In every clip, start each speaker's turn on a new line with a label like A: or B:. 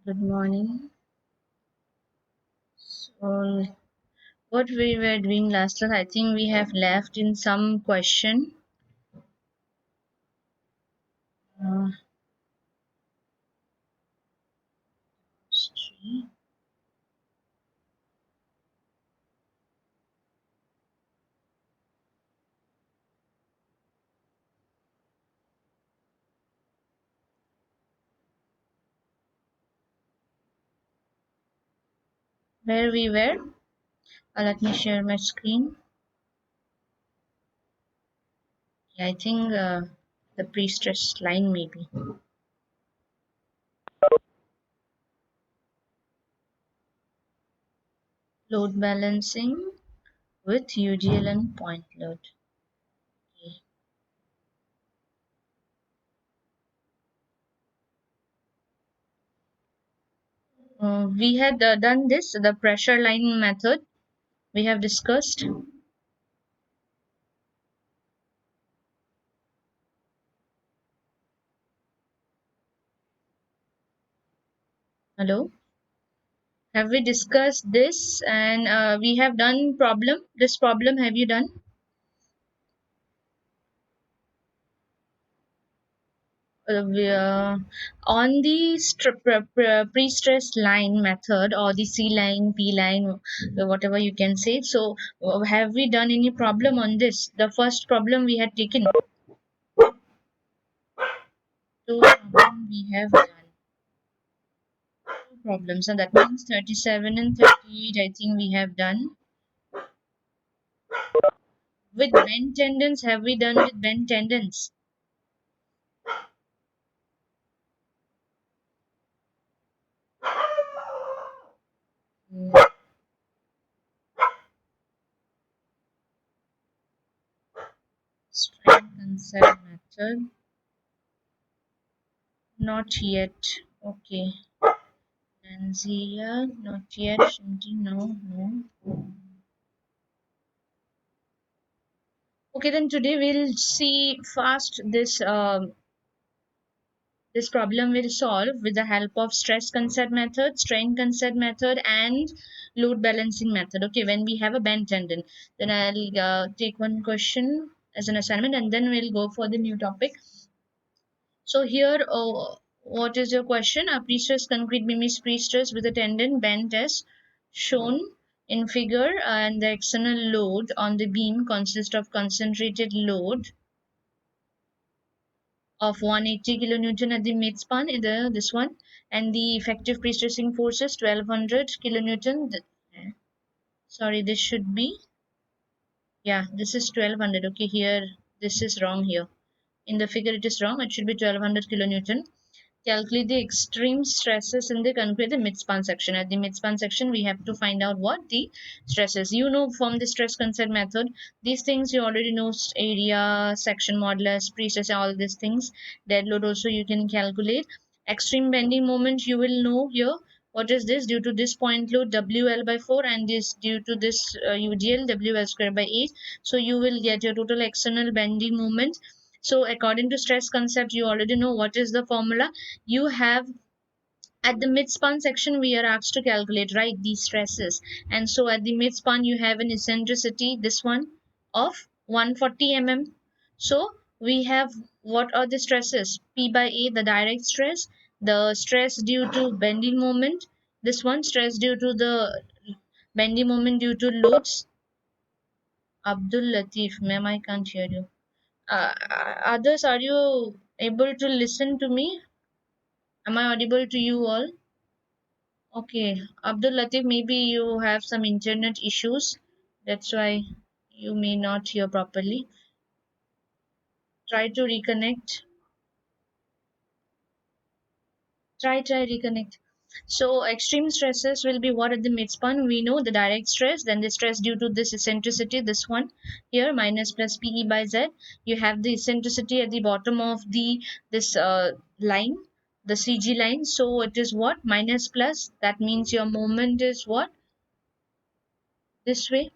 A: Good morning. So, what we were doing last class, I think we have left in some question. Uh, history. Where we were? Let me share my screen. Yeah, I think the pre-stressed line maybe. Load balancing with UDL and point load. Okay. We had done this, the pressure line method we have discussed. Hello? Have we discussed this and we have done problem? This problem have you done? On the pre-stressed line method or the C line, P line, whatever you can say. So, have we done any problem on this? The first problem we had taken. Two problem we have done. Two problems, and that means 37 and 38. I think we have done. With bend tendons, have we done with bend tendons? Mm, Strength concept method. Not yet. Okay. Nanzia, not yet. Shinji, no, no. Okay, then today we'll see fast this problem will solve with the help of stress concept method, strain concept method, and load balancing method. Okay, when we have a bend tendon, then I'll take one question as an assignment, and then we'll go for the new topic. So here, what is your question? A pre-stressed concrete beam is pre-stressed with a tendon bent as shown in figure, and the external load on the beam consists of concentrated load of 180 kilonewton at the midspan, this one, and the effective pre-stressing force is 1200 kilonewton. Sorry, this should be, yeah, this is 1200. Okay, here this is wrong here. In the figure it is wrong. It should be 1200 kilonewton. Calculate the extreme stresses in the concrete the midspan section. At the midspan section, we have to find out what the stresses. You know from the stress concept method, these things you already know: area, section modulus, pre-stress, all these things. Dead load also you can calculate. Extreme bending moment you will know here. What is this? Due to this point load WL by 4 and this due to this UDL WL square by 8. So you will get your total external bending moment. So according to stress concept, you already know what is the formula. You have at the midspan section we are asked to calculate, right, these stresses. And so at the midspan you have an eccentricity, this one, of 140 mm. So we have, what are the stresses? P by A, the direct stress, the stress due to bending moment, this one, stress due to the bending moment due to loads. Abdul Latif, ma'am, I can't hear you. Others, are you able to listen to me? Am I audible to you all? Okay, Abdul Latif, maybe you have some internet issues. That's why you may not hear properly. Try to reconnect. Try reconnect. So extreme stresses will be what at the midspan. We know the direct stress, then the stress due to this eccentricity, this one here minus plus PE by Z. You have the eccentricity at the bottom of the this line, the CG line. So it is what? Minus plus. That means your moment is what? This way.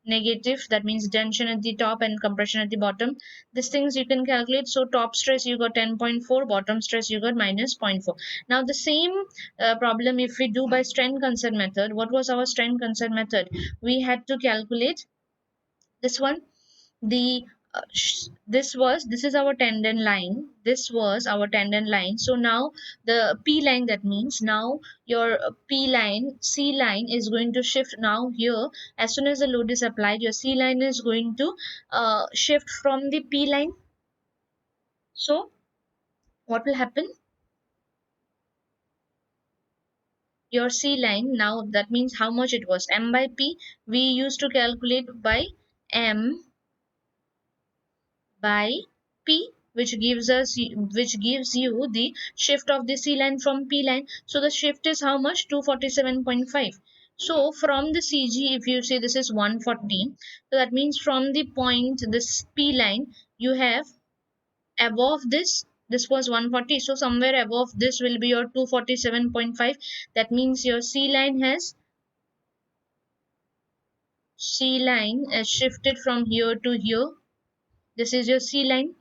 A: negative, that means tension at the top and compression at the bottom. These things you can calculate. So top stress you got 10.4, bottom stress you got minus zero point 0.4. Now the same problem if we do by strain concern method. What was our strain concern method? We had to calculate this one, the this is our tendon line, this was our tendon line. So now the p line, that means now your p line, c line is going to shift now here. As soon as the load is applied, your c line is going to shift from the p line. So what will happen? Your c line, now that means how much it was, m by p, we used to calculate by m by p, which gives you the shift of the c line from p line. So the shift is how much? 247.5. So from the cg, if you say this is 140, so that means from the point this p line you have above this was 140, so somewhere above this will be your 247.5. That means your c line is shifted from here to here. This is your c line.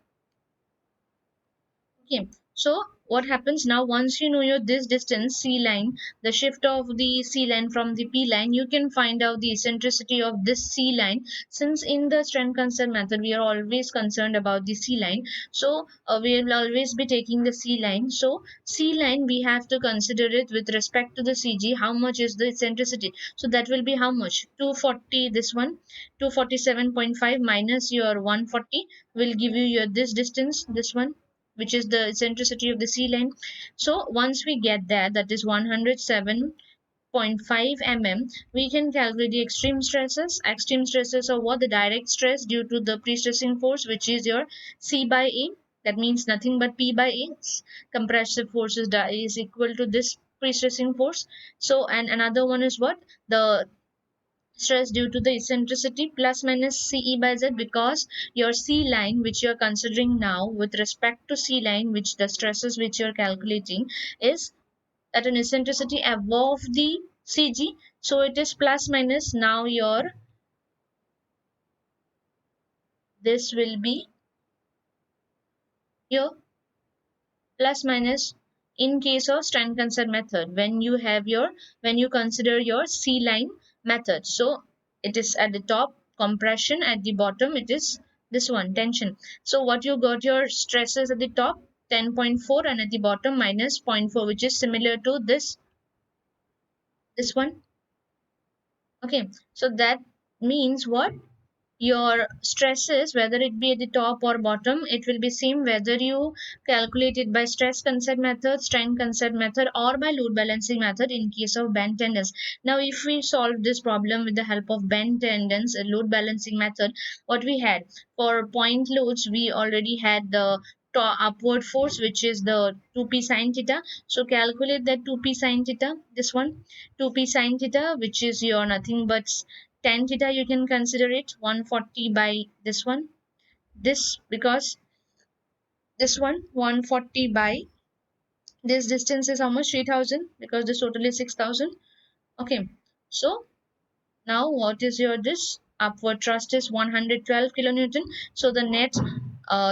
A: Okay, so what happens now, once you know your this distance c line, the shift of the c line from the p line, you can find out the eccentricity of this c line. Since in the strength concern method we are always concerned about the c line, so we will always be taking the c line. So c line we have to consider it with respect to the cg, how much is the eccentricity. So that will be how much? 240, this one 247.5 minus your 140 will give you your this distance, this one, which is the eccentricity of the C line. So once we get that, that is 107.5 mm, we can calculate the extreme stresses. Extreme stresses are what? The direct stress due to the pre-stressing force, which is your C by A. That means nothing but P by A. Compressive force is equal to this pre-stressing force. So, and another one is what? The stress due to the eccentricity plus minus Ce by Z, because your C line which you are considering now with respect to C line, which the stresses which you are calculating is at an eccentricity above the CG, so it is plus minus. Now your this will be your plus minus in case of strength concern method, when you have your, when you consider your C line method. So it is at the top compression, at the bottom it is this one tension. So what you got, your stresses at the top 10.4 and at the bottom minus zero point 0.4, which is similar to this one. Okay, so that means what? Your stresses, whether it be at the top or bottom, it will be same whether you calculate it by stress concern method, strain concern method, or by load balancing method in case of bend tendons. Now if we solve this problem with the help of bend tendons load balancing method, what we had for point loads, we already had the upward force, which is the 2p sine theta. So calculate that 2p sine theta, this one 2p sine theta, which is your nothing but tan theta, you can consider it 140 by this one, this, because this one 140 by this distance is how much? 3000, because this total is 6000. Okay, so now what is your this upward thrust is 112 kilonewton. So the net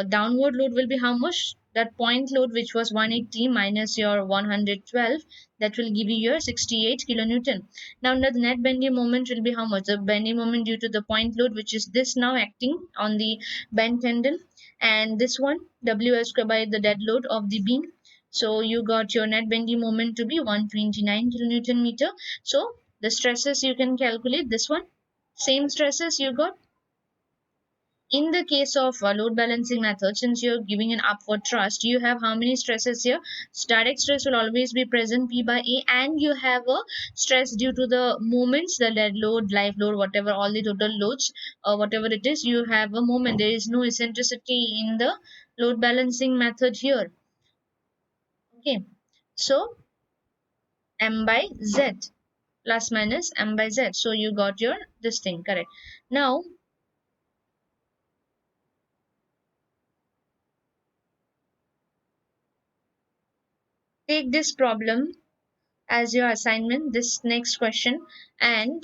A: downward load will be how much? That point load which was 180 minus your 112, that will give you your 68 kilonewton. Now the net bending moment will be how much? The bending moment due to the point load, which is this now acting on the bend tendon, and this one ws square by the dead load of the beam. So you got your net bending moment to be 129 kilonewton meter. So the stresses you can calculate this one, same stresses you got. In the case of load balancing method, since you're giving an upward thrust, you have how many stresses here? Direct stress will always be present, P by A, and you have a stress due to the moments, the dead load, live load, whatever, all the total loads, whatever it is, you have a moment. There is no eccentricity in the load balancing method here. Okay, so M by Z plus minus M by Z. So you got your this thing correct. Now take this problem as your assignment, this next question, and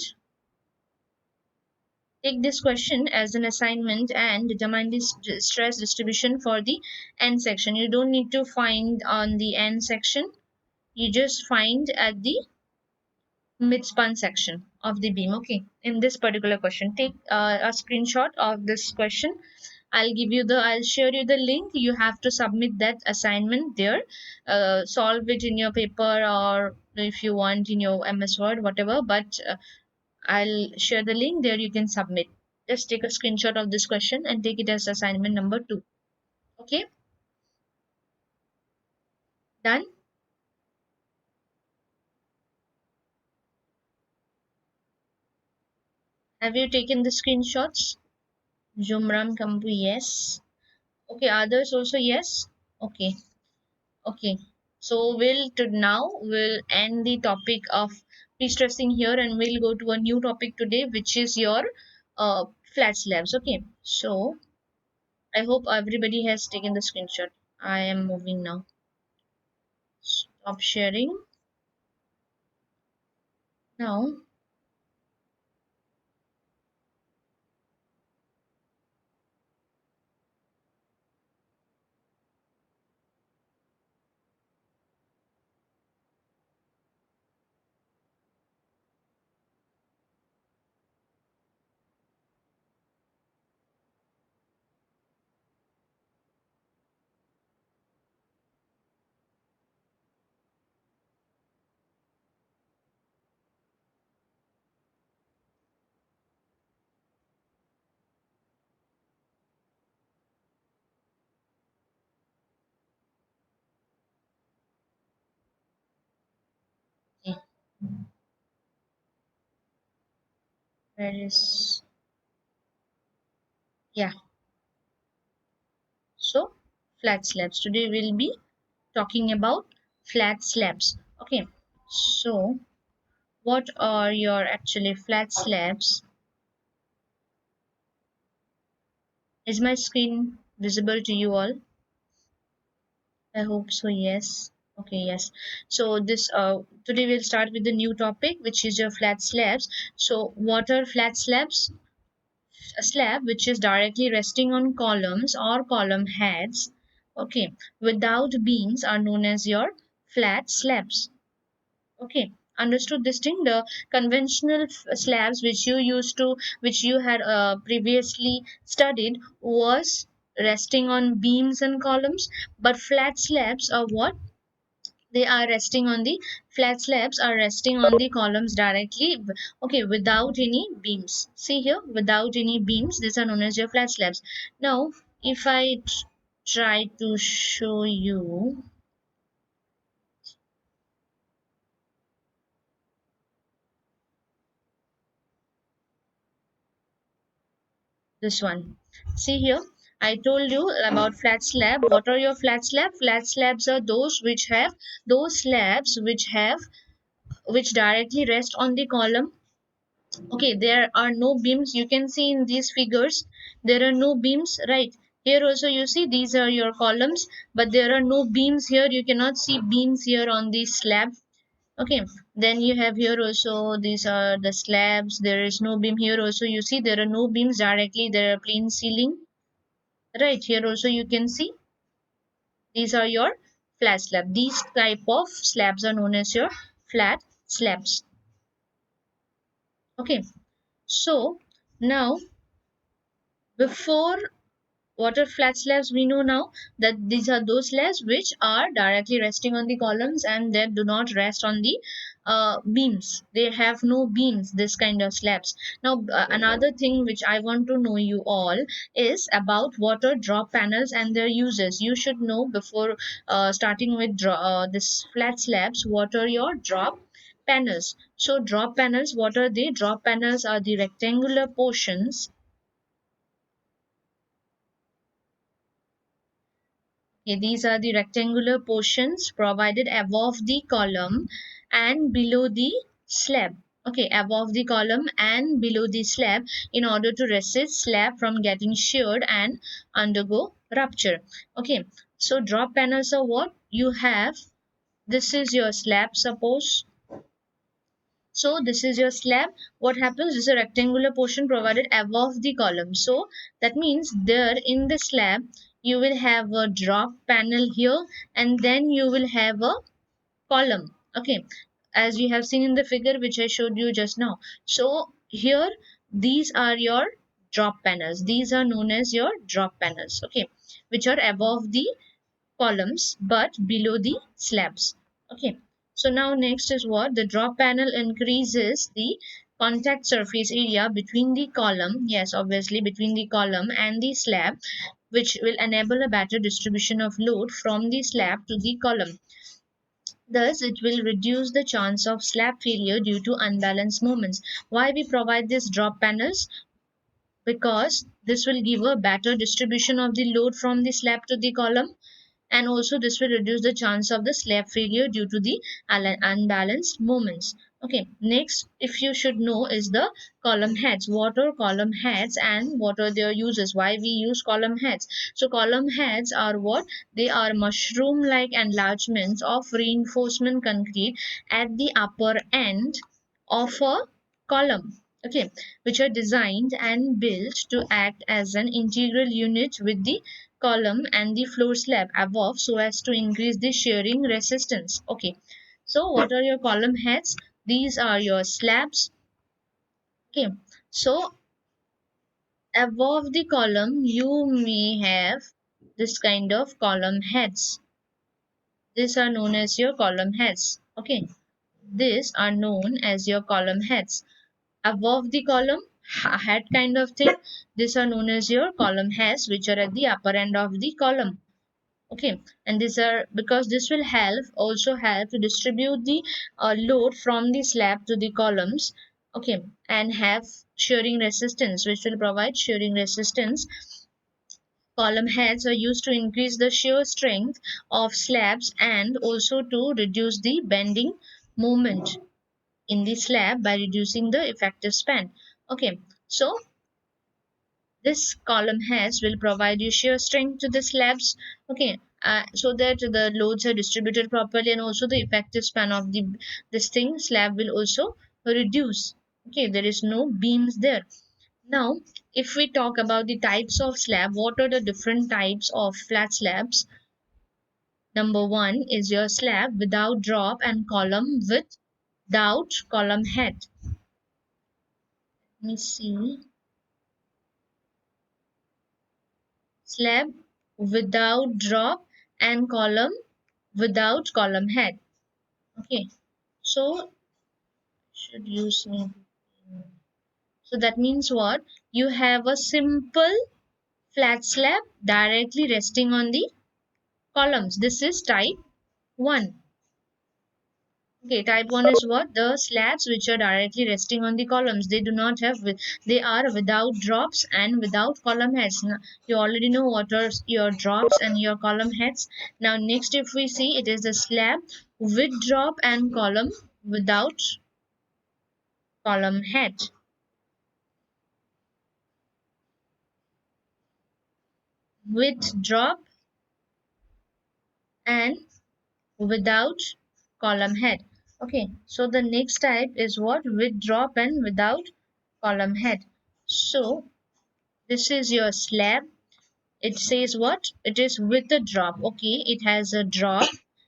A: Take this question as an assignment and determine the stress distribution for the end section. You don't need to find on the end section. You just find at the midspan section of the beam. Okay, in this particular question, take a screenshot of this question. I'll share you the link. You have to submit that assignment there. Solve it in your paper, or if you want in your MS Word, whatever, but I'll share the link there. You can submit. Just take a screenshot of this question and take it as assignment number 2. Okay, done. Have you taken the screenshots? Jumram Kampu, yes. Okay, others also, yes. Okay, okay. So we'll end the topic of pre-stressing here, and we'll go to a new topic today, which is your uh, flat slabs. Okay. So I hope everybody has taken the screenshot. I am moving now. Stop sharing now. Okay. Where is, yeah. So flat slabs. Today we'll be talking about flat slabs. Okay. So what are your actually flat slabs? Is my screen visible to you all? I hope so, yes. Okay, yes. So this today we'll start with the new topic, which is your flat slabs. So what are flat slabs? A slab which is directly resting on columns or column heads, okay, without beams, are known as your flat slabs. Okay, understood this thing? The conventional slabs which you had previously studied was resting on beams and columns, but flat slabs are what? They are resting on the flat slabs are resting on the columns directly, okay, without any beams. See here, without any beams, these are known as your flat slabs. Now if I try to show you this one, see here, I told you about flat slab. What are your flat slab? Flat slabs are those slabs which directly rest on the column. Okay, there are no beams. You can see in these figures there are no beams, right? Here also you see these are your columns, but there are no beams here. You cannot see beams here on the slab. Okay, then you have here also these are the slabs. There is no beam here also. You see there are no beams directly. There are plain ceiling. Right, here also you can see these are your flat slab. These type of slabs are known as your flat slabs. Okay, so now before water flat slabs, we know now that these are those slabs which are directly resting on the columns and they do not rest on the beams. They have no beams, this kind of slabs. Now another thing which I want to know you all is about water drop panels and their uses. You should know before starting with this flat slabs, what are your drop panels. So drop panels, what are they? Drop panels are the rectangular portions. Okay, these are the rectangular portions provided above the column and below the slab. Okay, above the column and below the slab in order to resist slab from getting sheared and undergo rupture. Okay, so drop panels are what you have. This is your slab, suppose. So this is your slab. What happens is a rectangular portion provided above the column. So that means there in the slab you will have a drop panel here, and then you will have a column. Okay, as you have seen in the figure which I showed you just now. So here these are your drop panels. These are known as your drop panels. Okay, which are above the columns but below the slabs. Okay, so now next is what the drop panel increases the contact surface area between the column, yes, obviously between the column and the slab, which will enable a better distribution of load from the slab to the column. Thus, it will reduce the chance of slab failure due to unbalanced moments. Why we provide these drop panels? Because this will give a better distribution of the load from the slab to the column, and also this will reduce the chance of the slab failure due to the unbalanced moments. Okay, next if you should know is the column heads. What are column heads and what are their uses? Why we use column heads? So column heads are what? They are mushroom like enlargements of reinforcement concrete at the upper end of a column, okay, which are designed and built to act as an integral unit with the column and the floor slab above so as to increase the shearing resistance. Okay, so what are your column heads? These are your slabs. Okay, so above the column you may have this kind of column heads. These are known as your column heads. Okay, these are known as your column heads. Above the column head kind of thing, these are known as your column heads, which are at the upper end of the column. Okay, and these are because this will help to distribute the load from the slab to the columns. Okay, and have shearing resistance, which will provide shearing resistance. Column heads are used to increase the shear strength of slabs and also to reduce the bending moment in the slab by reducing the effective span. Okay, so this column heads will provide you shear strength to the slabs, okay, so that the loads are distributed properly, and also the effective span of the this thing slab will also reduce. Okay, there is no beams there. Now if we talk about the types of slab, what are the different types of flat slabs? Number one is your slab without drop and column without column head. Let me see. Slab without drop and column without column head. Okay, so should use me. So that means what? You have a simple flat slab directly resting on the columns. This is type 1. Okay, type 1 is what? The slabs which are directly resting on the columns. They do not have, they are without drops and without column heads. Now, you already know what are your drops and your column heads. Now, next, if we see, it is the slab with drop and column without column head. With drop and without column head. Okay, so the next type is what? With drop and without column head. So, this is your slab. It says what? It is with a drop. Okay, it has a drop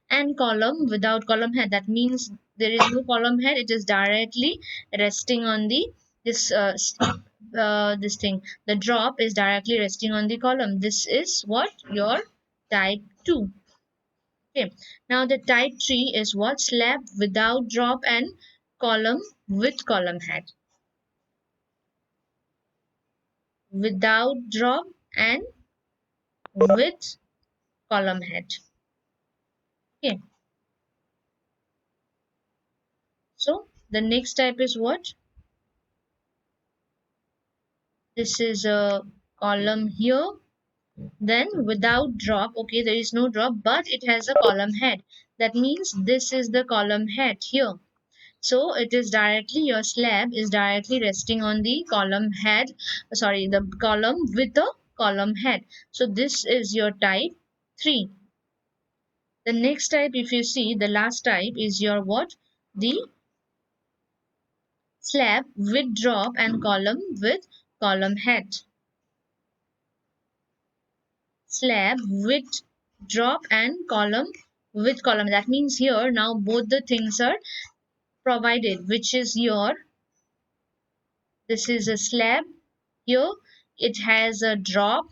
A: and column without column head. That means there is no column head. It is directly resting on the this this thing. The drop is directly resting on the column. This is what? Your type 2. Okay. Now the type 3 is what? Slab without drop and column with column head. Without drop and with column head. Okay. So the next type is what? This is a column here. Then without drop, okay, there is no drop, but it has a column head. That means this is the column head here. So it is directly, your slab is directly resting on the column head, sorry, the column with the column head. So this is your type 3. The next type, if you see, the last type is your what? The slab with drop and column with column head. Slab with drop and column with column. That means here now both the things are provided, which is your, this is a slab here, it has a drop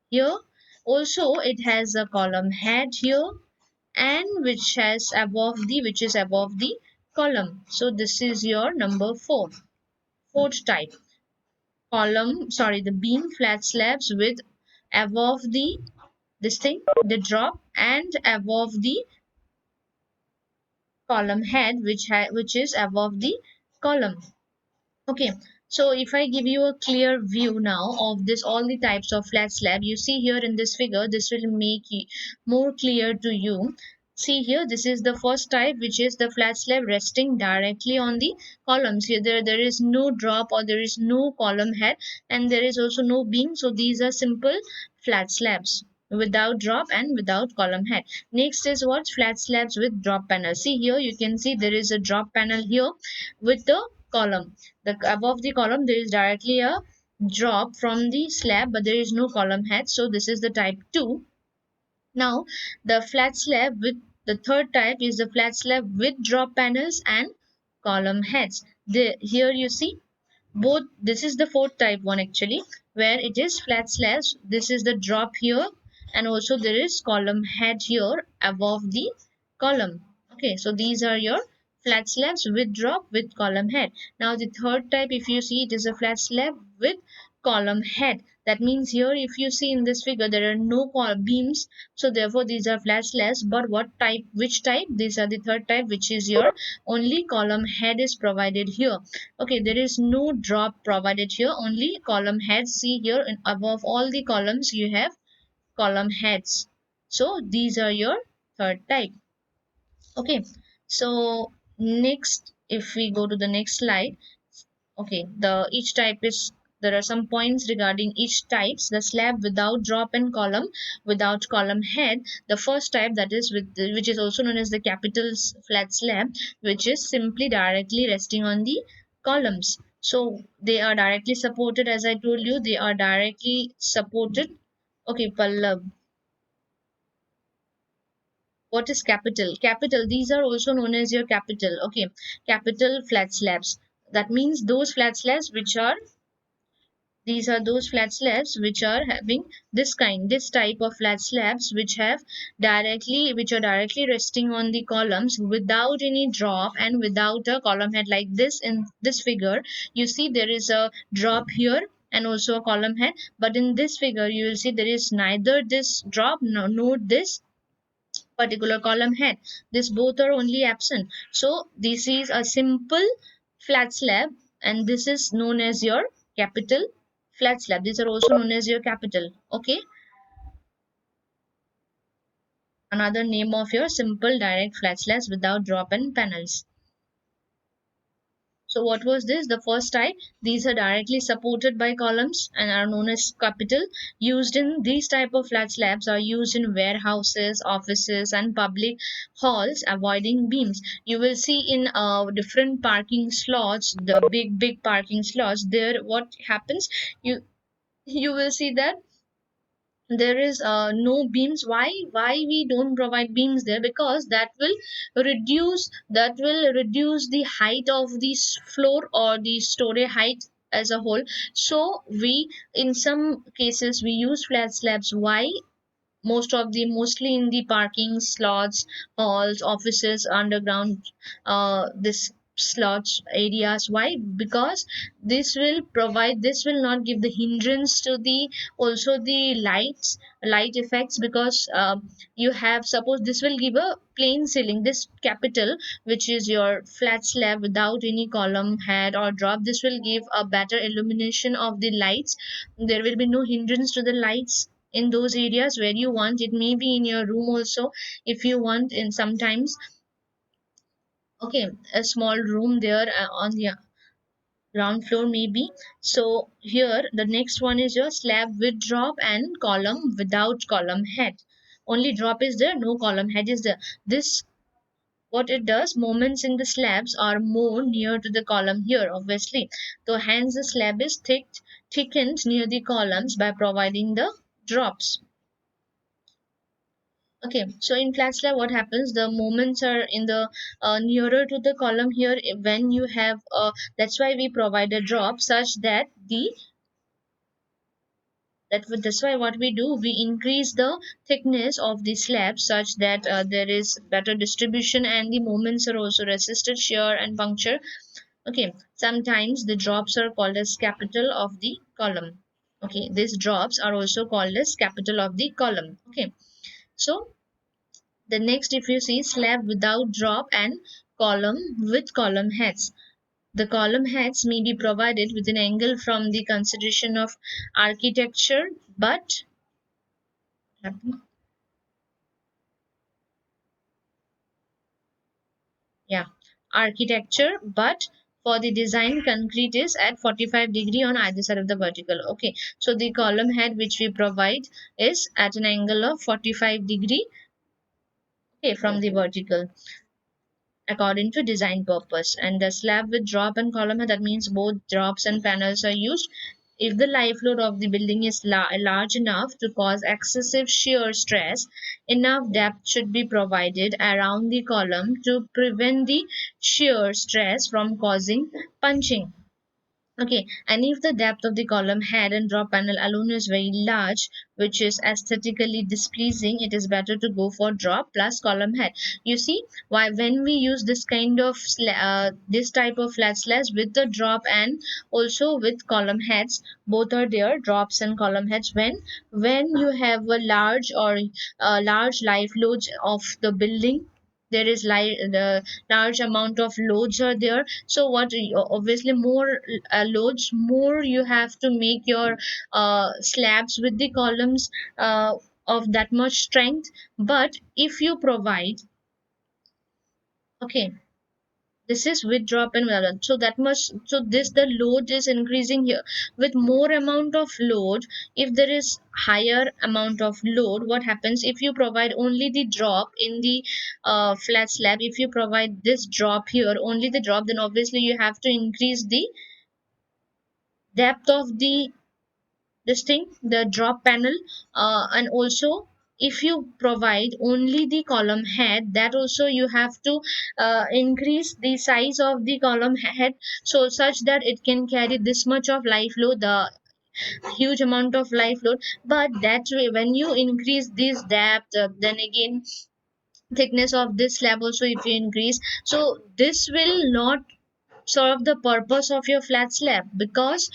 A: here, also it has a column head here, and which has above the, which is above the column. So this is your number 4, fourth type. Column, sorry, the beam flat slabs with above the, this thing, the drop, and above the column head, which is above the column. Okay, so if I give you a clear view now of this, all the types of flat slab, you see here in this figure, this will make it more clear to you. See here, this is the first type, which is the flat slab resting directly on the columns. Here, there is no drop or there is no column head, and there is also no beam. So these are simple flat slabs without drop and without column head. Next is what? Flat slabs with drop panel. See here, you can see there is a drop panel here with the column. The above the column there is directly a drop from the slab, but there is no column head. So this is the type 2. Now the flat slab with, the third type is the flat slab with drop panels and column heads. Here you see both, this is the fourth type one actually, where it is flat slabs, this is the drop here, and also there is column head here above the column. Okay, so these are your flat slabs with drop with column head. Now the third type, if you see, it is a flat slab with column head. That means here, if you see in this figure, there are no beams, so therefore these are flat slabs. But what type, which type? These are the third type, which is your only column head is provided here. Okay, there is no drop provided here, only column heads. See here, above all the columns you have column heads. So these are your third type. Okay, so next, if we go to the next slide, okay, the each type is, there are some points regarding each types. The slab without drop and column, without column head, the first type, that is with, which is also known as the capital flat slab, which is simply directly resting on the columns. So they are directly supported, as I told you, they are directly supported. Okay, Pallav, what is capital? Capital, these are also known as your capital. Okay, capital flat slabs, that means those flat slabs which are, these are those flat slabs which are having this kind, this type of flat slabs which have directly, which are directly resting on the columns without any drop and without a column head. Like this, in this figure you see there is a drop here and also a column head, but in this figure you will see there is neither this drop nor this particular column head. This both are only absent. So this is a simple flat slab, and this is known as your capital flat slab. These are also known as your capital. Okay, another name of your simple direct flat slabs without drop and panels. So what was this? The first type, these are directly supported by columns and are known as capital. Used in these type of flat slabs are used in warehouses, offices and public halls, avoiding beams. You will see in different parking slots, the big parking slots, there what happens, you will see that there is no beams. Why we don't provide beams there? Because that will reduce the height of the floor or the story height as a whole. So we, in some cases we use flat slabs. Why? Mostly in the parking slots, halls, offices, underground, this slots areas. Why? Because this will not give the hindrance to the, also the light effects, because you have, suppose this will give a plain ceiling, this capital, which is your flat slab without any column head or drop, this will give a better illumination of the lights. There will be no hindrance to the lights in those areas where you want. It may be in your room also, if you want, in sometimes. Okay, a small room there on the ground floor maybe. So here the next one is your slab with drop and column without column head. Only drop is there, no column head is there. This what it does, moments in the slabs are more near to the column here, obviously. So hence the slab is thickened near the columns by providing the drops. Okay, so in flat slab, what happens? The moments are in the nearer to the column here. When you have, that's why we provide a drop such that that's why what we do, we increase the thickness of the slab such that there is better distribution and the moments are also resisted shear and puncture. Okay, sometimes the drops are called as capital of the column. Okay, these drops are also called as capital of the column. Okay, so the next, if you see slab without drop and column with column heads. The column heads may be provided with an angle from the consideration of architecture, but yeah, architecture, but for the design, concrete is at 45-degree on either side of the vertical. Okay, so the column head which we provide is at an angle of 45-degree, okay, from the vertical, according to design purpose. And the slab with drop and column, that means both drops and panels are used. If the life load of the building is large enough to cause excessive shear stress, enough depth should be provided around the column to prevent the shear stress from causing punching. Okay, and if the depth of the column head and drop panel alone is very large, which is aesthetically displeasing, it is better to go for drop plus column head. You see why when we use this kind of this type of flat slabs with the drop and also with column heads, both are there, drops and column heads. When you have a large or large life loads of the building, there is the large amount of loads are there, so what obviously more loads, more you have to make your slabs with the columns of that much strength. But if you provide, okay, this is with drop and without, so that much, so this the load is increasing here with more amount of load. If there is higher amount of load, what happens if you provide only the drop in the flat slab? If you provide this drop here, only the drop, then obviously you have to increase the depth of the this thing, the drop panel, and also if you provide only the column head, that also you have to increase the size of the column head, so such that it can carry this much of life load, the huge amount of life load. But that way when you increase this depth, then again thickness of this slab also if you increase, so this will not serve the purpose of your flat slab, because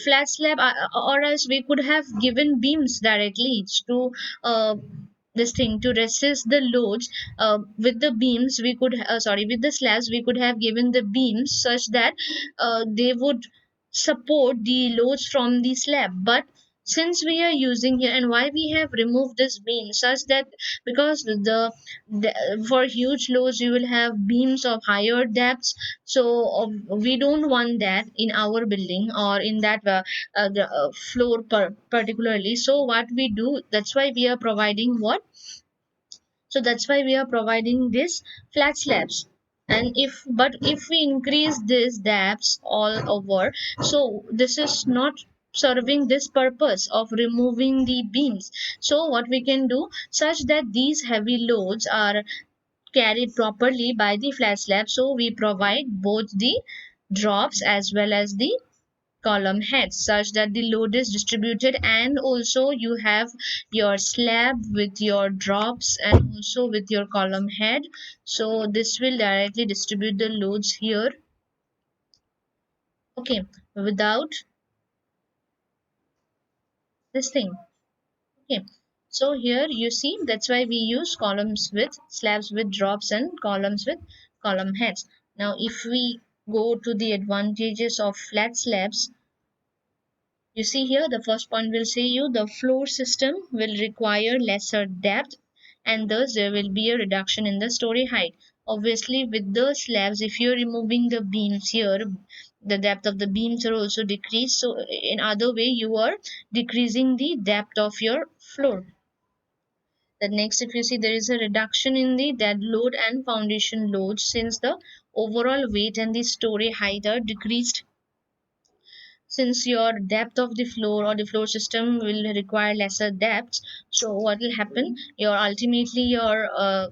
A: flat slab, or else we could have given beams directly to this thing to resist the loads. With the beams we could sorry, with the slabs we could have given the beams such that they would support the loads from the slab. But since we are using here, and why we have removed this beam such that, because for huge loads you will have beams of higher depths, so we don't want that in our building or in that the, floor particularly. So what we do, that's why we are providing what, so that's why we are providing this flat slabs. And if we increase this depths all over, so this is not serving this purpose of removing the beams. So what we can do, such that these heavy loads are carried properly by the flat slab, so we provide both the drops as well as the column heads such that the load is distributed, and also you have your slab with your drops and also with your column head, so this will directly distribute the loads here. Okay, without this thing. Okay, so here you see, that's why we use columns with slabs with drops and columns with column heads. Now if we go to the advantages of flat slabs, you see here the first point will say you the floor system will require lesser depth, and thus there will be a reduction in the story height. Obviously with the slabs, if you're removing the beams here, the depth of the beams are also decreased, so in other way you are decreasing the depth of your floor. The next, if you see, there is a reduction in the dead load and foundation load since the overall weight and the story height are decreased. Since your depth of the floor or the floor system will require lesser depth, so what will happen, your ultimately your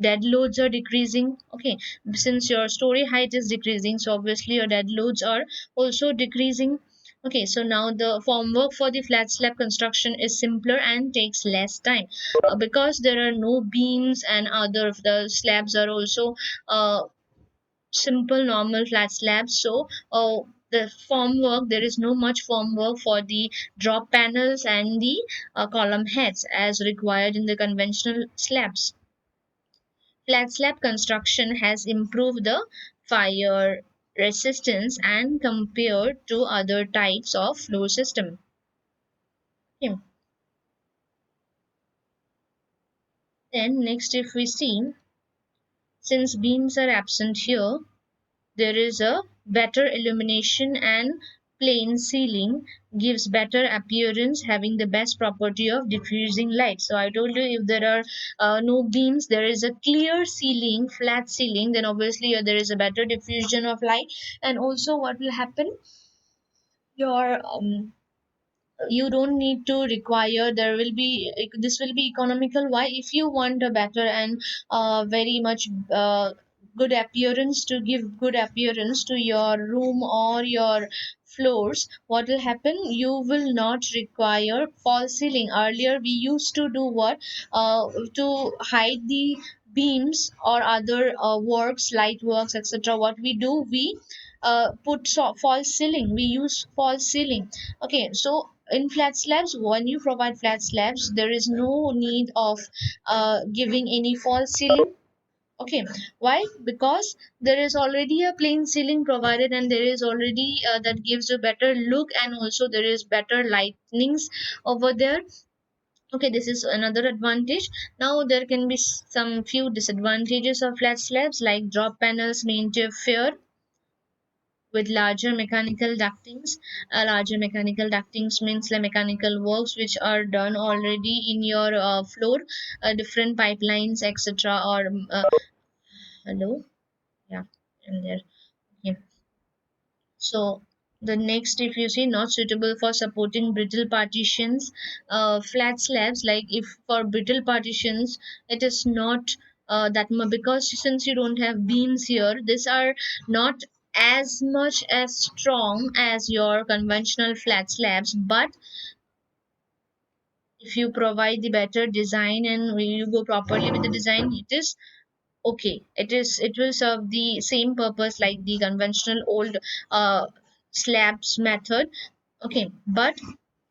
A: dead loads are decreasing. Okay, since your story height is decreasing, so obviously your dead loads are also decreasing. Okay, so now the formwork for the flat slab construction is simpler and takes less time, because there are no beams and other the slabs are also simple normal flat slabs. So the formwork, there is no much formwork for the drop panels and the column heads as required in the conventional slabs. Flat slab construction has improved the fire resistance and compared to other types of floor system. Okay. Then next, if we see, since beams are absent here, there is a better illumination and plain ceiling gives better appearance, having the best property of diffusing light. So I told you, if there are no beams, there is a clear ceiling, flat ceiling, then obviously there is a better diffusion of light. And also what will happen, your you don't need to require, there will be, this will be economical. Why? If you want a better and very much good appearance, to give good appearance to your room or your floors, what will happen, you will not require false ceiling. Earlier we used to do what, to hide the beams or other works, light works, etc. What we do, we put false ceiling, we use false ceiling. Okay, so in flat slabs, when you provide flat slabs, there is no need of giving any false ceiling. Okay, why? Because there is already a plain ceiling provided, and there is already that gives a better look, and also there is better lightnings over there. Okay, this is another advantage. Now there can be some few disadvantages of flat slabs, like drop panels may interfere with larger mechanical ductings. Larger mechanical ductings means the mechanical works which are done already in your floor, different pipelines, etc. Or hello, yeah, and there. Yeah. So the next, if you see, not suitable for supporting brittle partitions, flat slabs, like if for brittle partitions, it is not that much, because since you don't have beams here, these are not as much as strong as your conventional flat slabs. But if you provide the better design and you go properly with the design, it is okay, it will serve the same purpose like the conventional old uh, slabs method. Okay, but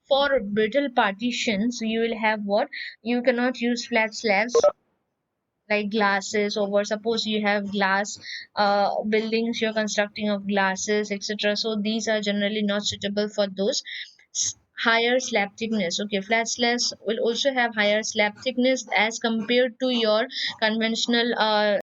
A: for brittle partitions you will have what, you cannot use flat slabs like glasses over, suppose you have glass buildings, you're constructing of glasses, etc. So these are generally not suitable for those. Higher slab thickness. Okay, flat slabs will also have higher slab thickness as compared to your conventional